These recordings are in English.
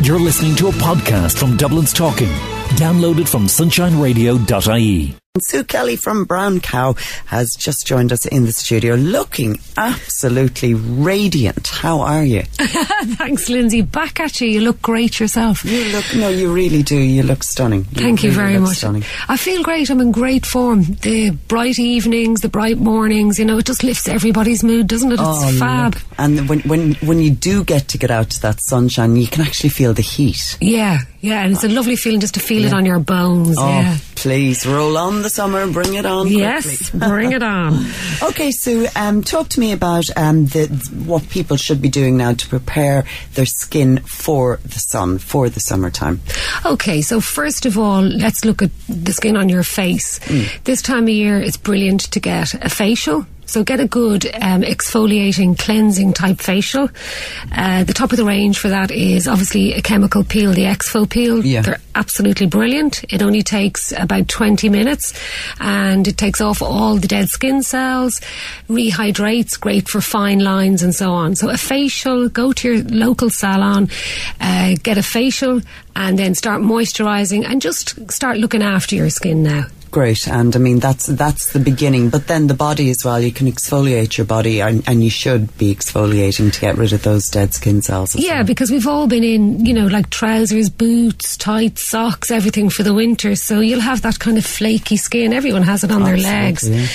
You're listening to a podcast from Dublin's Talking. Download it from sunshineradio.ie. Sue Kelly from Brown Cow has just joined us in the studio, looking absolutely radiant. How are you? Thanks, Lindsay. Back at you. You look great yourself. You really do. You look stunning. Thank you very much. Stunning. I feel great. I'm in great form. The bright evenings, the bright mornings, it just lifts everybody's mood, doesn't it? It's fab. Look. And when you do get out to that sunshine, you can actually feel the heat. Yeah, and it's a lovely feeling just to feel it on your bones. Oh, please, roll on the summer, bring it on quickly. Yes, bring it on. Okay, Sue, talk to me about what people should be doing now to prepare their skin for the sun, for the summertime. Okay, so first of all, let's look at the skin on your face. This time of year, it's brilliant to get a facial. So get a good exfoliating, cleansing type facial. The top of the range for that is obviously a chemical peel, the Exfo peel. Yeah. They're absolutely brilliant. It only takes about 20 minutes and it takes off all the dead skin cells, rehydrates, great for fine lines and so on. So a facial, go to your local salon, get a facial and then start moisturising and just start looking after your skin now. Great, and I mean that's the beginning, but then the body as well. You can exfoliate your body, and you should be exfoliating to get rid of those dead skin cells as well. Because we've all been in, like trousers, boots, tights, socks, everything for the winter, so you'll have that kind of flaky skin. Everyone has it on their legs. Yeah.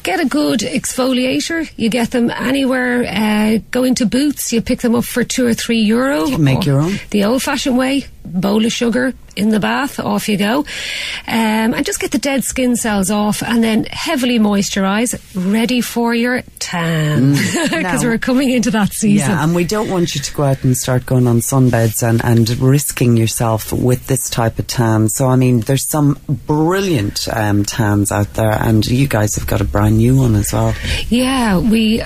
Get a good exfoliator. You get them anywhere. Go into Boots, you pick them up for €2 or €3. You can make your own. The old-fashioned way, bowl of sugar in the bath, off you go, and just get the dead skin cells off and then heavily moisturise, ready for your tan, because we're coming into that season. Yeah, and we don't want you to go out and start going on sunbeds and risking yourself with this type of tan. So I mean, there's some brilliant tans out there, and you guys have got a brand new one as well. Yeah, we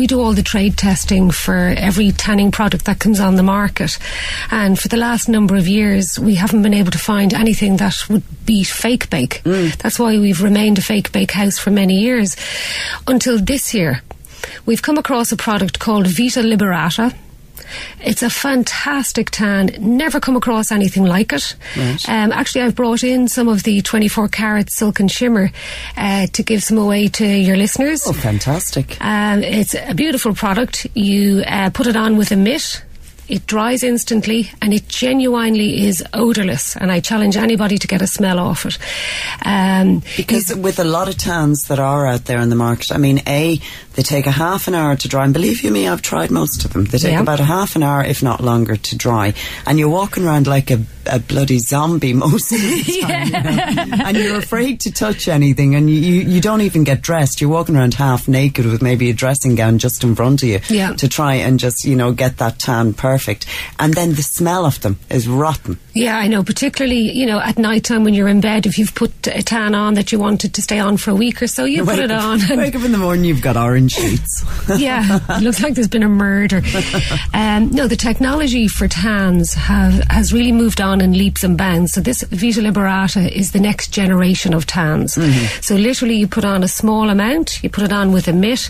do all the trade testing for every tanning product that comes on the market, and for the last number of years we haven't been able to find anything that would beat Fake Bake. That's why we've remained a Fake Bake house for many years, until this year we've come across a product called Vita Liberata. It's a fantastic tan. Never come across anything like it. Right. Actually, I've brought in some of the 24 karat silk and shimmer to give some away to your listeners. Oh, fantastic. It's a beautiful product. You put it on with a mitt. It dries instantly and it genuinely is odourless, and I challenge anybody to get a smell off it. Because with a lot of tans that are out there in the market, I mean, they take a half an hour to dry, and believe you me, I've tried most of them. They take about a half an hour, if not longer, to dry, and you're walking around like a bloody zombie most of the time, and you're afraid to touch anything, and you don't even get dressed. You're walking around half naked with maybe a dressing gown just in front of you to try and just get that tan perfect, and then the smell of them is rotten. Yeah, I know, particularly at night time when you're in bed, if you've put a tan on that you wanted to stay on for a week or so, you put it on. Wake up in the morning, you've got orange sheets. Yeah, it looks like there's been a murder. No, the technology for tans has really moved on in leaps and bounds. So this Vita Liberata is the next generation of tans. So literally you put on a small amount, you put it on with a mitt.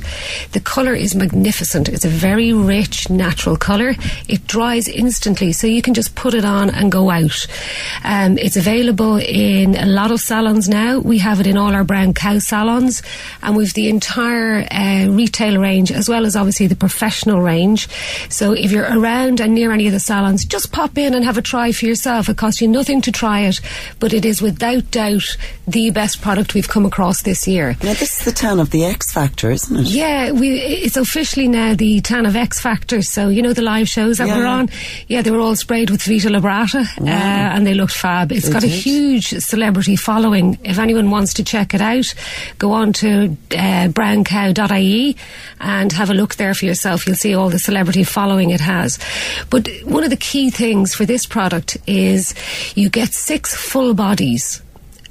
The colour is magnificent. It's a very rich, natural colour. It dries instantly, so you can just put it on and go out. It's available in a lot of salons now. We have it in all our Brown Cow salons, and we've the entire retail range, as well as obviously the professional range. So if you're around and near any of the salons, just pop in and have a try for yourself. It costs you nothing to try it, but it is without doubt the best product we've come across this year. Now this is the tan of the X Factor, isn't it? Yeah, it's officially now the tan of X Factor. So the live shows that we're on, they were all sprayed with Vita Liberata. And they looked fab. It's got a huge celebrity following. If anyone wants to check it out, go on to browncow.ie and have a look there for yourself. You'll see all the celebrity following it has. But one of the key things for this product is you get 6 full bodies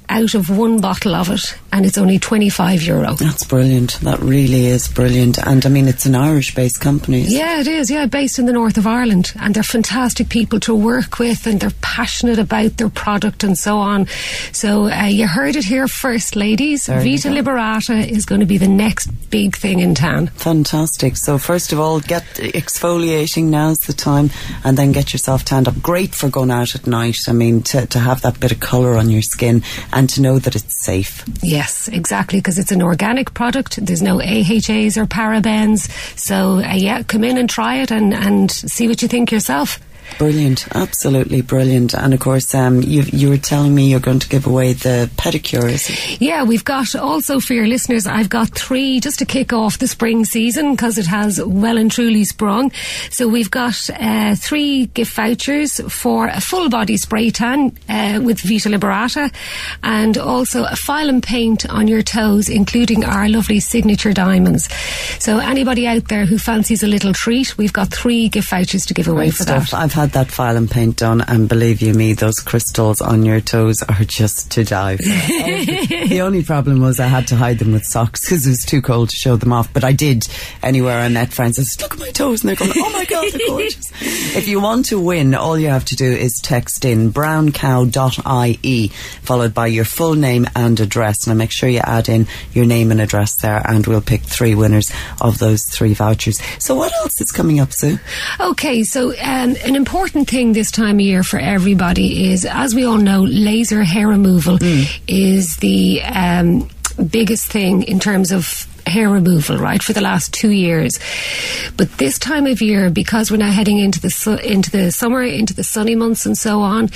out of one bottle of it, and it's only €25. That's brilliant. That really is brilliant. And I mean, it's an Irish-based company. Yeah, it is. Yeah, based in the north of Ireland, and they're fantastic people to work with, and they're passionate about their product and so on. So you heard it here first, ladies. Vita Liberata is going to be the next big thing in tan. Fantastic. So first of all, get exfoliating. Now's the time, and then get yourself tanned up. Great for going out at night. I mean, to have that bit of colour on your skin and to know that it's safe. Yes, exactly, because it's an organic product. There's no AHAs or parabens. So come in and try it and see what you think yourself. Brilliant, absolutely brilliant. And of course, you were telling me you're going to give away the pedicures. Yeah, we've got also for your listeners, I've got 3 just to kick off the spring season because it has well and truly sprung. So we've got 3 gift vouchers for a full body spray tan with Vita Liberata, and also a file and paint on your toes, including our lovely signature diamonds. So anybody out there who fancies a little treat, we've got 3 gift vouchers to give away for that. I've had that file and paint done, and believe you me, those crystals on your toes are just to die for. The only problem was I had to hide them with socks because it was too cold to show them off, but I did anywhere I met friends. I said, look at my toes, and they're going, oh my God, they're gorgeous. If you want to win, all you have to do is text in browncow.ie followed by your full name and address. Now make sure you add in your name and address there, and we'll pick 3 winners of those 3 vouchers. So what else is coming up, Sue? Okay, so an important thing this time of year for everybody is, as we all know, laser hair removal is the biggest thing in terms of hair removal, right, for the last 2 years. But this time of year, because we're now heading into the summer, into the sunny months and so on,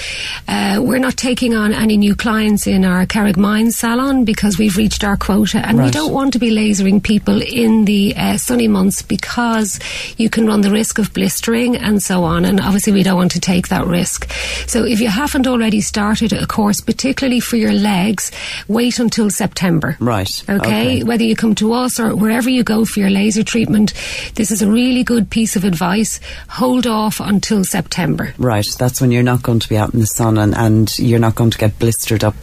we're not taking on any new clients in our Carrickmines salon because we've reached our quota, and we don't want to be lasering people in the sunny months because you can run the risk of blistering and so on, and obviously we don't want to take that risk. So if you haven't already started a course, particularly for your legs, wait until September. Right. Okay? Whether you come to us or wherever you go for your laser treatment, this is a really good piece of advice. Hold off until September. Right, that's when you're not going to be out in the sun and you're not going to get blistered up.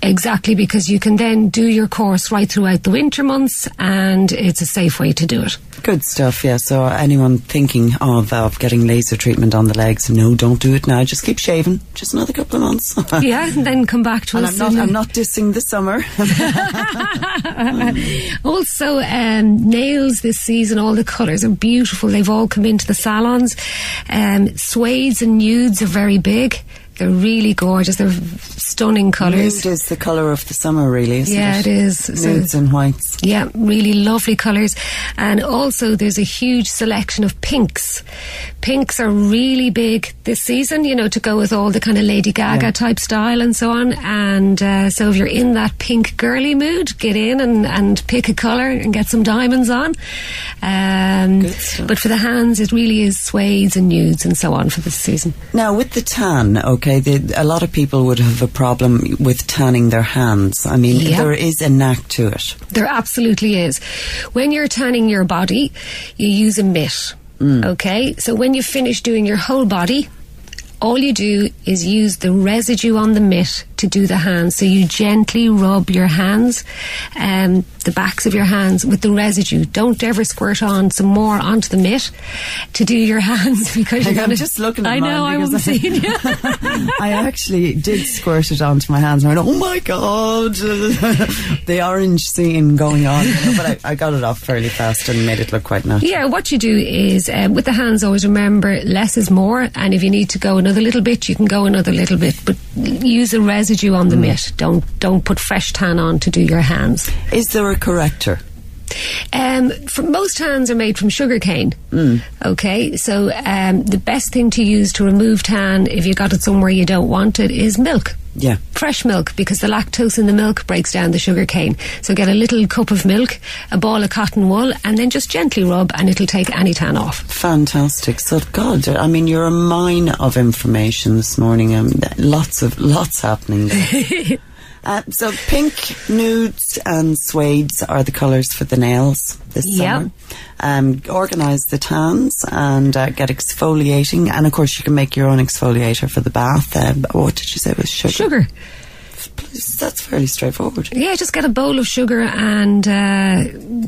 Exactly, because you can then do your course right throughout the winter months, and it's a safe way to do it. Good stuff, yeah. So anyone thinking of getting laser treatment on the legs, no, don't do it now. Just keep shaving. Just another couple of months. Yeah, and then come back to us. I'm not dissing the summer. Also, nails this season, all the colours are beautiful. They've all come into the salons. Suedes and nudes are very big. They're really gorgeous. They're stunning colours. Nude is the colour of the summer, really, isn't it? Yeah, it is. Nudes and whites. Yeah, really lovely colours. And also there's a huge selection of pinks. Pinks are really big this season, you know, to go with all the kind of Lady Gaga type style and so on. And so if you're in that pink girly mood, get in and pick a colour and get some diamonds on. But for the hands, it really is suedes and nudes and so on for this season. Now, with the tan, okay, a lot of people would have a problem with tanning their hands. I mean, there is a knack to it. There absolutely is. When you're tanning your body, you use a mitt. Okay, so when you finish doing your whole body, all you do is use the residue on the mitt to do the hands. So you gently rub your hands, the backs of your hands, with the residue. Don't ever squirt on some more onto the mitt to do your hands, because I'm just looking at I know, I wasn't seeing you. I actually did squirt it onto my hands, and I went, oh my God, the orange scene going on. But I got it off fairly fast and made it look quite natural. Yeah, what you do is, with the hands, always remember less is more, and if you need to go another little bit, you can go another little bit, but use a residue on the mitt. Don't put fresh tan on to do your hands. Is there a corrector? For most hands are made from sugarcane. Okay, so the best thing to use to remove tan, if you got it somewhere you don't want it, is milk. Yeah. Fresh milk, because the lactose in the milk breaks down the sugarcane. So get a little cup of milk, a ball of cotton wool, and then just gently rub, and it'll take any tan off. Fantastic. So, God, I mean, you're a mine of information this morning. Lots happening there. So pink, nudes and suedes are the colours for the nails this summer. Organise the tans and get exfoliating, and of course you can make your own exfoliator for the bath. What did you say was sugar? That's fairly straightforward. Yeah, just get a bowl of sugar and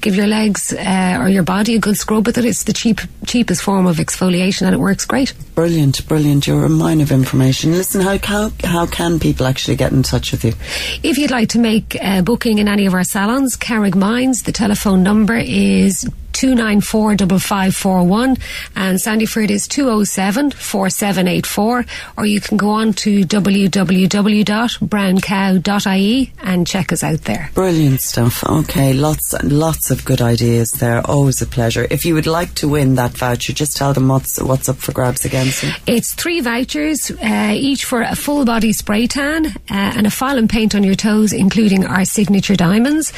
give your legs or your body a good scrub with it. It's the cheapest form of exfoliation, and it works great. Brilliant. You're a mine of information. Listen, how can people actually get in touch with you? If you'd like to make a booking in any of our salons, Carrickmines, the telephone number is 294-5541, and Sandyford is 207-4784, or you can go on to www.browncow.ie and check us out there. Brilliant stuff. Okay, lots and lots of good ideas there. Always a pleasure. If you would like to win that voucher, just tell them what's up for grabs again, Sue. It's 3 vouchers, each for a full body spray tan and a file and paint on your toes, including our signature diamonds.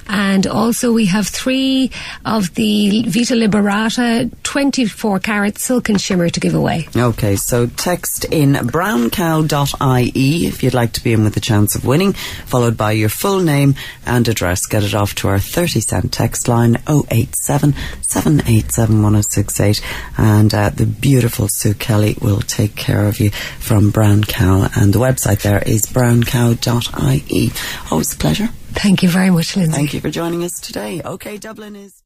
And also we have 3 of the Vita Liberata 24 carat silk and shimmer to give away. Okay, so text in browncow.ie if you'd like to be in with a chance of winning, followed by your full name and address. Get it off to our 30-cent text line 087 787 1068, and the beautiful Sue Kelly will take care of you from Brown Cow, and the website there is browncow.ie. Always a pleasure. Thank you very much, Lindsay. Thank you for joining us today. OK, Dublin is